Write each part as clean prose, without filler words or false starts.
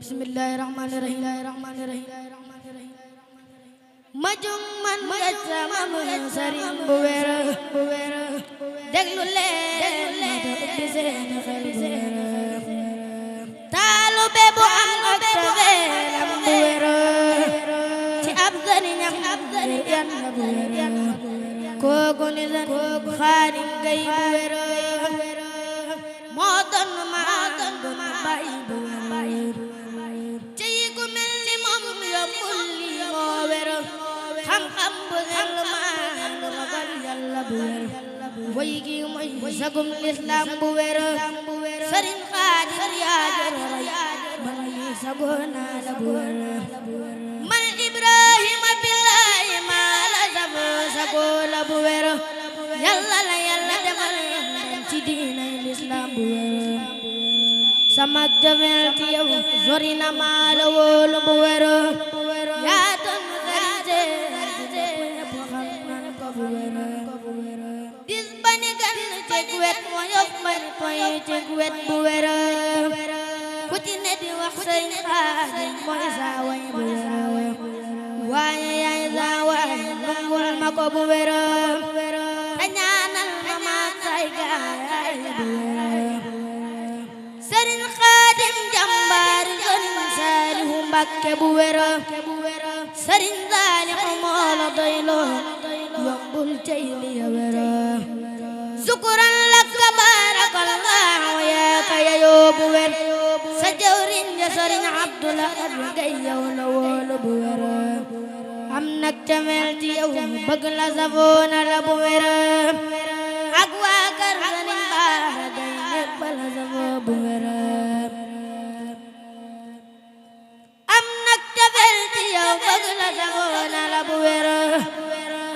Bismillahirrahmanirrahim. Majung man gajama sëriñ bu wér déglu leen ma ubbi seen xel bu wér taalube bu am ak tafeelam bu wér ci ab sëriñam yàlla bu wér kooku ni sëriñ Xaadim Gay bu wér moo doon ma bàyyi bu wér ci ku mel ni moom yombul li moo wér xam-xam bu sell maan ragal Yàlla bu wér woy gi mooy sagum lislaam bu wér Sëriñ Xaadim yaa jar roy man mi sagoona la bu wér man Ibrahima billahi maa la sagoo la bu wér Yàlla la Yàlla defal ci diinay lislaam bu wér sama jafeel ci yow sori na maa la wóolu bu wér yaa doon dis bani gan ceg wet moo yof bani toy ceg wet bu wér ku ci ne di wax Sëriñ Xaadim mooy saa way bu wér waaye yaay saa way nangul ma ko bu wér te ñaanal ma maak say gaay bu wér Sëriñ Xaadim jàmbaar Sëriñ Saalihu Mbàkke bu wér Sëriñ Saalihu moo la doyloo yombul cey li ya wér sukuran laka barakallahu yaa ka yayoo bu wér sa jawriñ ja Sëriñ Abdulaay Gay yow la wóolu bu wér am nak camel ci yow bëgg la safoona la bu wér ak waa kër Sëriñ Baara Gay ñépp la safoo bu wér am nak camel ci yow bëgg la safoona la bu wér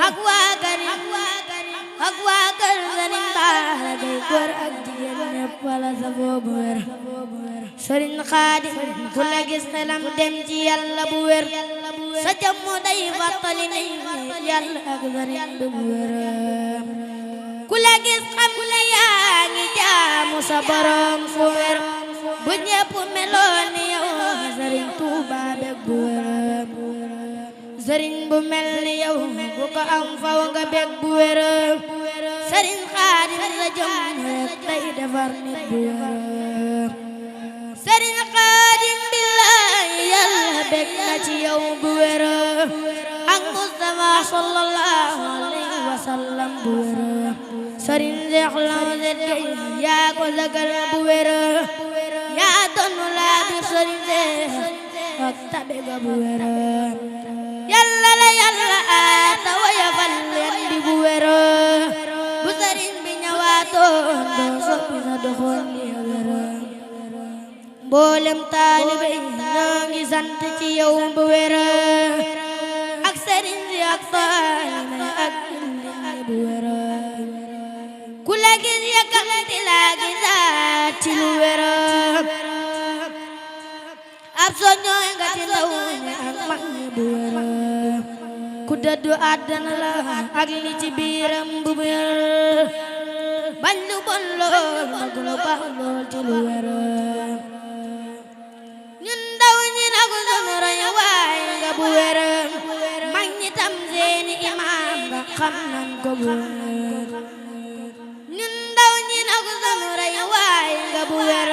ak waa kër Sëriñ Baara Gay góor ak jigéen ñépp la safoo bu wér Sëriñ Xaadim ku la gis xelam dem ci Yàlla bu wér sa jëmmu day fàttali ni Yàlla ak Sëriñ bu wér ku la gis xam ne yaa ngi jaamu sa borom fu wér bu ñépp meloon ni yow Sëriñ Tuuba bég bu wér sëriñ bu mel ni yow bu ko am faw nga bég bu wér Sëriñ Xaadim la jëm rek day defar nit bu wér Sëriñ Xaadim billahi Yàlla bég na ci yow bu wér ak Mustafa sallallahu alayhi wa sallam bu wér Sëriñ Seex Lansé Gay yaa ko sagal bu wér yaa doon laa bi Sëriñ Seex ak tabe ga bu wér Yàlla la Yàlla aata wayafal leen di bu wér bu sëriñ bi ñëwaatoon doo soppi sa doxoon li wér mboolem taalibe yi ñoo ngi sant ci yow bu wér ak sëriñ si ak taalibe ak jullit bu wér ku la gis yàkkamti la gisaat ci lu wér ab soññooy nga ci ndaw ñi ak mag ñi bu wér ku dëddu àddina la ak li ci biiram bu wér bañ lu bon lool mag lu baax lool ci lu wér ñun ndaw ñi nag sunu roy waay nga bu wér mag ñi tam seeni imaam nga xam nañ ko bu wér ñun ndaw ñi nag sunu roy waay nga bu wér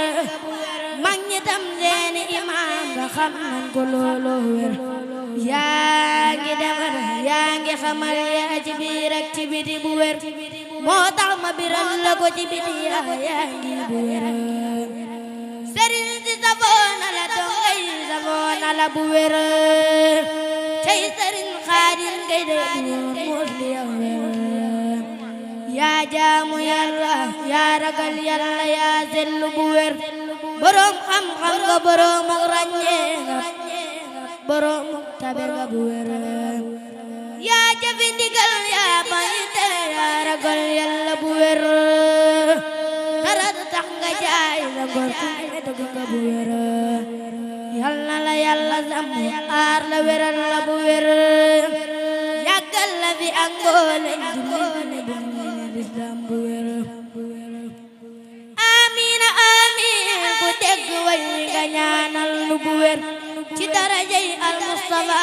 mag ñi tam seeni imaam nga xam nañ ko loolu wér yaa ngi defar yaa ngi xamal yaa ci biir ak ci biti bu wér moo tax ma biral la ko ci biti yaa ngi bu wér sëriñ si safoona la dongay safoona la bu wér cey Sëriñ Xaadim Gay de muus li ya wér yaa jaamu Yàlla yaa ragal Yàlla yaa sellu bu wér boroom xam-xam nga boroom ak ràññee nga boroom ak tabe nga bu wér yaa jëfi ndigal yaa bañ tere yaa ragal Yàlla bu wér dara du tax nga jaay la ngor ku ne dëgg nga bu wér Yàlla la Yàlla sàmm aar la wéral la bu wér yàggal la fi ak mboolem jullit ne bu lislaam bu wér amiin amiin ku dégg way nga ñaanal bu wér ci darajay al Mustafa